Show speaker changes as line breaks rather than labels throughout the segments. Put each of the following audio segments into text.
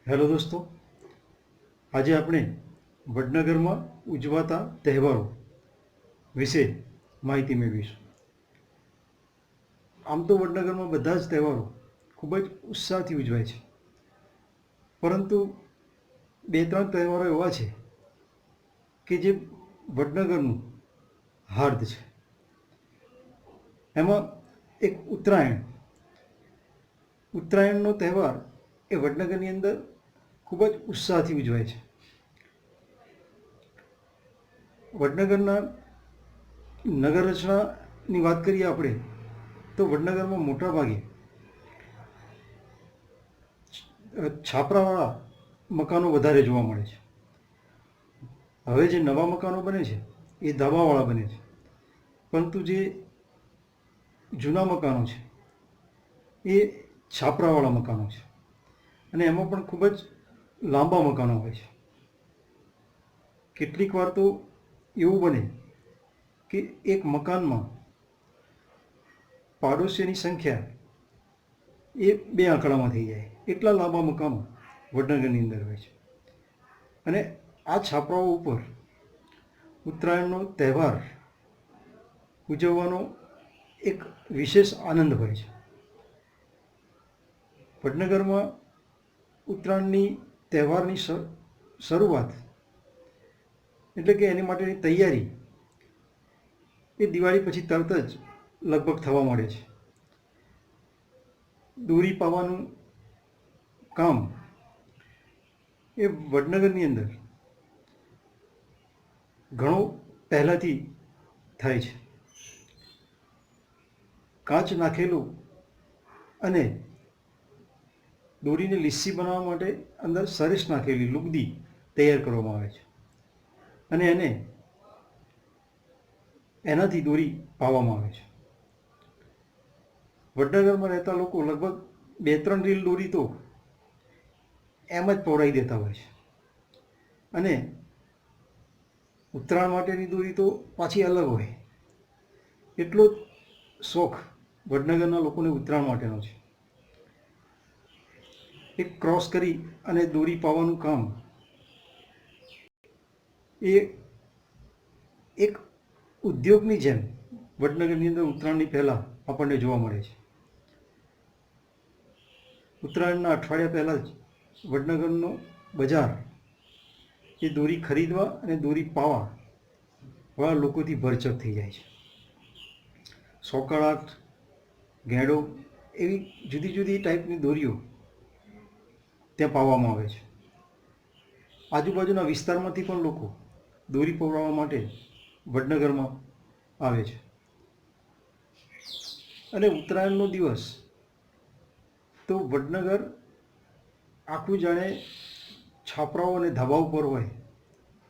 Hello દોસ્તો, આજે આપણે વડનગરમાં ઉજવાતા તહેવારો વિશે માહિતી મેળવીશું. આમ તો વડનગરમાં બધા જ તહેવારો ખૂબ જ ઉત્સાહથી ઉજવાય છે, પરંતુ બે ત્રણ તહેવારો એવા છે કે જે વડનગરનું હાર્દ છે. એમાં એક ઉત્તરાયણનો તહેવાર એ વડનગરની અંદર ખૂબ જ ઉત્સાહથી ઉજવાય છે. વડનગરના નગર રચનાની વાત કરીએ આપણે તો વડનગરમાં મોટા ભાગે છાપરાવાળા મકાનો વધારે જોવા મળે છે. હવે જે નવા મકાનો બને છે એ ધાબાવાળા બને છે, પરંતુ જે જૂના મકાનો છે એ છાપરાવાળા મકાનો છે, અને એમાં પણ ખૂબ જ લાંબા મકાનો હોય છે. કેટલીક વાર તો એવું બને કે એક મકાનમાં પાડોશીની સંખ્યા એ 2 આંકડામાં થઈ જાય, એટલા લાંબા મકાનો વડનગરની અંદર હોય છે. અને આ છાપરાઓ ઉપર ઉત્તરાયણનો તહેવાર ઉજવવાનો એક વિશેષ આનંદ હોય છે. વડનગરમાં ઉત્તરાયણની તહેવારની શરૂઆત એટલે કે એની માટેની તૈયારી એ દિવાળી પછી તરત જ લગભગ થવા માંડે છે. દોરી પાવાનું કામ એ વડનગરની અંદર ઘણો પહેલાંથી થાય છે. કાચ નાખેલું અને દોરીને લીસ્સી બનાવવા માટે અંદર સરેશ નાખેલી લુગદી તૈયાર કરવામાં આવે છે, અને એનાથી દોરી પાવામાં આવે છે. વડનગરમાં રહેતા લોકો લગભગ 2-3 રીલ દોરી તો એમ જ પહોળાવી દેતા હોય છે, અને ઉત્તરાયણ માટેની દોરી તો પાછી અલગ હોય. એટલો શોખ વડનગરના લોકોને ઉત્તરાયણ માટેનો છે. એક ક્રોસ કરી અને દોરી પાવાનું કામ એ એક ઉદ્યોગની જેમ વડનગરની અંદર ઉત્તરાયણની પહેલાં આપણને જોવા મળે છે. ઉત્તરાયણના અઠવાડિયા પહેલાં જ વડનગરનો બજાર એ દોરી ખરીદવા અને દોરી પાવા વાળા લોકોથી ભરચક થઈ જાય છે. સોકળાટ, ગેંડો એવી જુદી જુદી ટાઈપની દોરીઓ ત્યાં પાવામાં આવે છે. આજુબાજુના વિસ્તારમાંથી પણ લોકો દોરી પવડાવવા માટે વડનગરમાં આવે છે. અને ઉત્તરાયણનો દિવસ તો વડનગર આખું જાણે છાપરાઓ અને ધાબા ઉપર હોય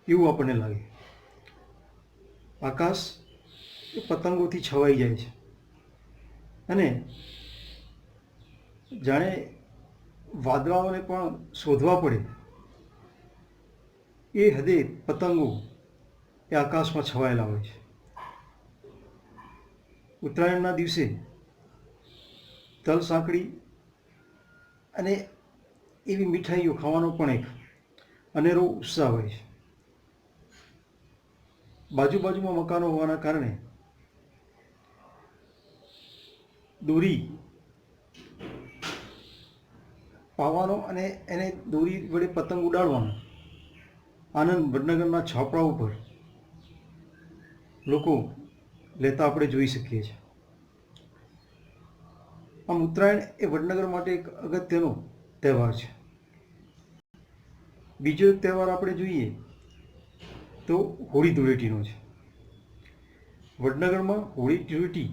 એવું આપણને લાગે. આકાશ એ પતંગોથી છવાઈ જાય છે, અને જાણે વાદળાઓને પણ શોધવા પડે એ હદે પતંગો એ આકાશમાં છવાયેલા હોય છે. ઉત્તરાયણના દિવસે તલ સાંકળી અને એવી મીઠાઈઓ ખાવાનો પણ એક અનેરો ઉત્સાહ હોય છે. બાજુબાજુમાં મકાનો હોવાના કારણે દોરી પાવાનો અને એને દોરી વડે પતંગ ઉડાડવાનો આનંદ વડનગરના છાપરા ઉપર લોકો લેતા આપણે જોઈ શકીએ છીએ. આમ ઉત્તરાયણ એ વડનગર માટે એક અગત્યનો તહેવાર છે. બીજો એક તહેવાર આપણે જોઈએ તો હોળી ધૂળેટીનો છે. વડનગરમાં હોળી ધૂળેટી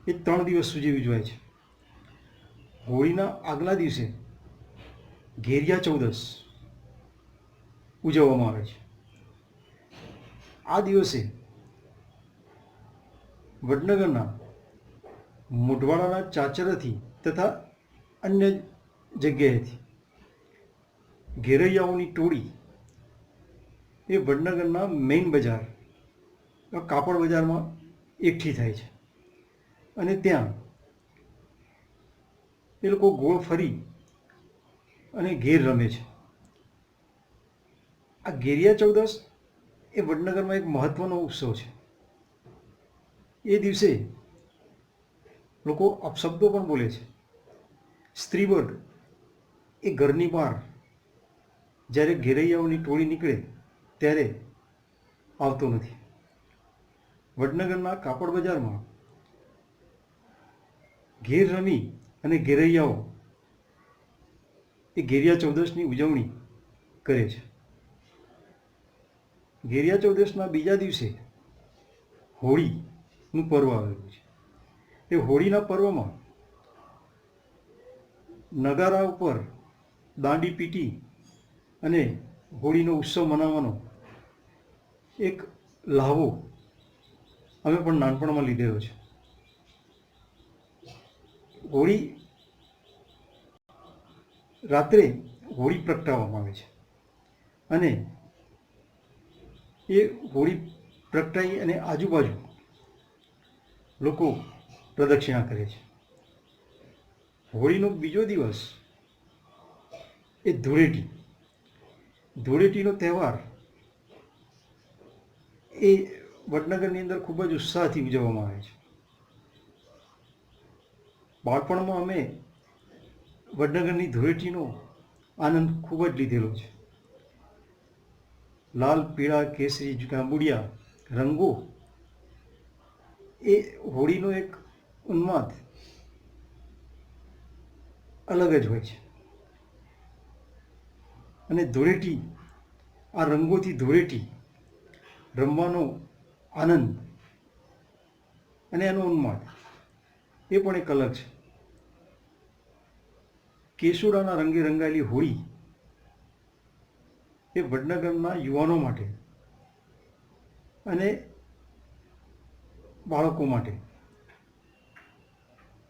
એ 3 દિવસ સુધી ઉજવાય છે. હોળીના આગલા દિવસે ઘેરિયા ચૌદસ ઉજવવામાં આવે છે. આ દિવસે વડનગરના મોઢવાડાના ચાચરથી તથા અન્ય જગ્યાએથી ઘેરૈયાઓની ટોળી એ વડનગરના મેઇન બજાર કાપડ બજારમાં એકઠી થાય છે, અને ત્યાં એ લોકો ગોળ ફરી અને ઘેર રમે છે. આ ઘેરિયા ચૌદસ એ વડનગરમાં એક મહત્વનો ઉત્સવ છે. એ દિવસે લોકો અપશબ્દો પણ બોલે છે. સ્ત્રી વર્ગ એ ઘરની બહાર જ્યારે ઘેરૈયાઓની ટોળી નીકળે ત્યારે આવતો નથી. વડનગરના કાપડ બજારમાં ઘેર રમી અને ઘેરૈયાઓ એ ઘેરિયા ચૌદસની ઉજવણી કરે છે. ઘેરિયા ચૌદસના બીજા દિવસે હોળીનું પર્વ આવેલું છે. એ હોળીના પર્વમાં નગારા ઉપર દાંડી પીટી અને હોળીનો ઉત્સવ મનાવવાનો એક લહાવો અમે પણ નાનપણમાં લીધેલો છે. હોળી રાત્રે હોળી પ્રગટાવવામાં આવે છે અને એ હોળી પ્રગટાવી અને આજુબાજુ લોકો પ્રદક્ષિણા કરે છે. હોળીનો બીજો દિવસ એ ધૂળેટી. ધૂળેટીનો તહેવાર એ વડનગરની અંદર ખૂબ જ ઉત્સાહથી ઉજવવામાં આવે છે. બાળપણમાં અમે વડનગરની ધૂળેટીનો આનંદ ખૂબ જ લીધેલો છે. લાલ, પીળા, કેસરી, જાંબુડિયા રંગો એ હોળીનો એક ઉન્માદ અલગ જ હોય છે. અને ધૂળેટી, આ રંગોથી ધૂળેટી રમવાનો આનંદ અને એનો ઉન્માદ એ પણ એક અલગ છે. કેસુડાના રંગે રંગાયેલી હોળી એ વડનગરના યુવાનો માટે અને બાળકો માટે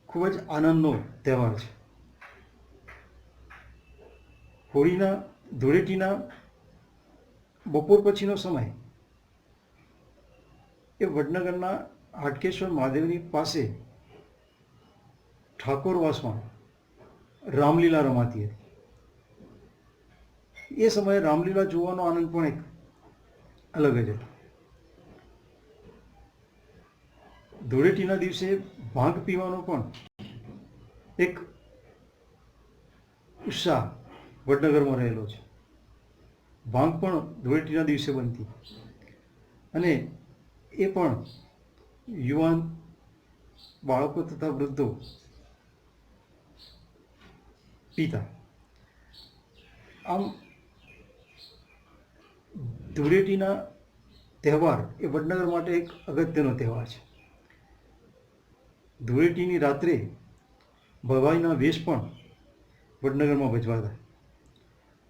ખૂબ જ આનંદનો તહેવાર છે. હોળીના ધૂળેટીના બપોર પછીનો સમય એ વડનગરના હાટકેશ્વર મહાદેવની પાસે ઠાકોરવાસમાં રામલીલા રમાતી હતી. એ સમયે રામલીલા જોવાનો આનંદ પણ એક અલગ જ હતો. ધૂળેટીના દિવસે ભાંગ પીવાનો પણ એક ઉત્સાહ વડનગરમાં રહેલો છે. ભાંગ પણ ધૂળેટીના દિવસે બનતી અને એ પણ યુવાન, બાળકો તથા વૃદ્ધો પીતા. આમ ધૂળેટીના તહેવાર એ વડનગર માટે એક અગત્યનો તહેવાર છે. ધૂળેટીની રાત્રે ભવાઈના વેશ પણ વડનગરમાં ભજવાતા,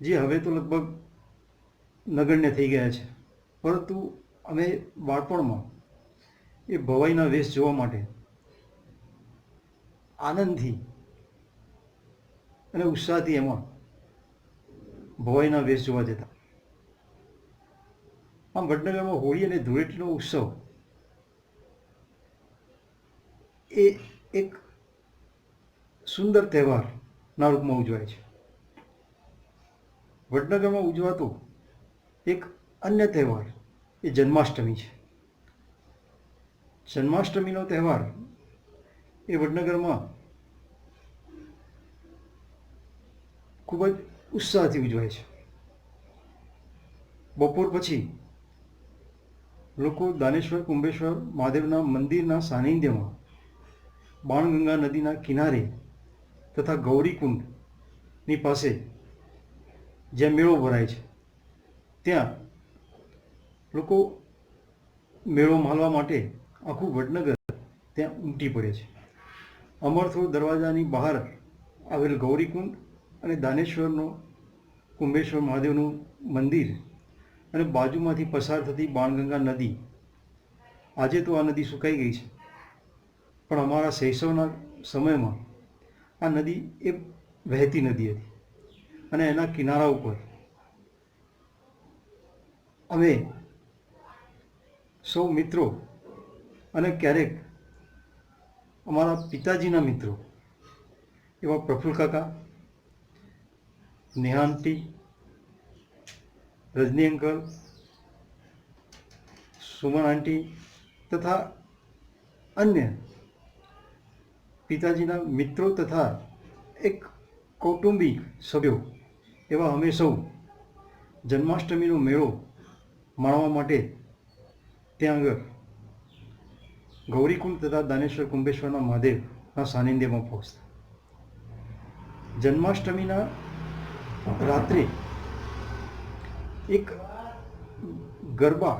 જે હવે તો લગભગ નગણ્ય થઈ ગયા છે. પરંતુ અમે બાળપણમાં એ ભવાઈના વેશ જોવા માટે આનંદથી અને ઉત્સાહથી એમાં ભવાઈના વેશ જોવા જતા. આમ વડનગરમાં હોળી અને ધૂળેટીનો ઉત્સવ એ એક સુંદર તહેવારના રૂપમાં ઉજવાય છે. વડનગરમાં ઉજવાતો એક અન્ય તહેવાર એ જન્માષ્ટમી છે. જન્માષ્ટમીનો તહેવાર એ વડનગરમાં ખૂબ જ ઉત્સાહથી ઉજવાય છે. બપોર પછી લોકો દાનેશ્વર કુંભેશ્વર મહાદેવના મંદિરના સાનિધ્યમાં બાણગંગા નદીના કિનારે તથા ગૌરીકુંડની પાસે જ્યાં મેળો ભરાય છે ત્યાં લોકો મેળો માણવા માટે આખું વડનગર ત્યાં ઉમટી પડે છે. અમરથોળ દરવાજાની બહાર આવેલ ગૌરીકુંડ અને દાનેશ્વરનો કુંભેશ્વર મહાદેવનું મંદિર અને બાજુમાંથી પસાર થતી બાણગંગા નદી. આજે તો આ નદી સુકાઈ ગઈ છે, પણ અમારા શૈશવના સમયમાં આ નદી એ વહેતી નદી હતી અને એના કિનારા ઉપર અમે સૌ મિત્રો અને ક્યારેક અમારા પિતાજીના મિત્રો એવા પ્રફુલ્લ કાકા નેહા આંટી, રજની અંકલ, સુમન આંટી તથા અન્ય પિતાજીના મિત્રો તથા એક કૌટુંબિક સભ્યો એવા અમે સૌ જન્માષ્ટમીનો મેળો માણવા માટે ત્યાં આગળ ગૌરીકુંડ તથા દાનેશ્વર કુંભેશ્વરના મહાદેવના સાનિધ્યમાં પહોંચતા. જન્માષ્ટમીના રાત્રે એક ગરબા,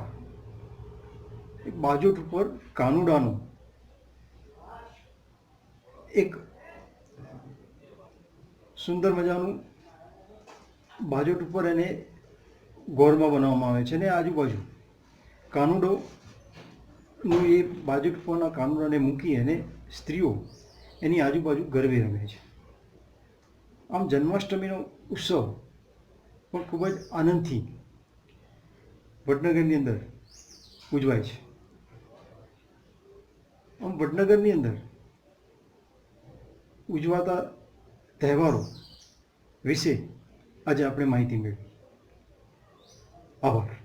એક બાજોટ ઉપર કાનુડાનું એક સુંદર મજાનું બાજોટ ઉપર એને ગોળમાં બનાવવામાં આવે છે અને આજુબાજુ કાનુડોનું એ બાજોટ ઉપરના કાનુડાને મૂકી અને સ્ત્રીઓ એની આજુબાજુ ગરબે રમે છે. આમ જન્માષ્ટમીનો ઉત્સવ પણ ખૂબ જ આનંદથી વડનગરની અંદર ઉજવાય છે. આમ વડનગરની અંદર ઉજવાતા તહેવારો વિશે આજે આપણે માહિતી મેળવી. આભાર.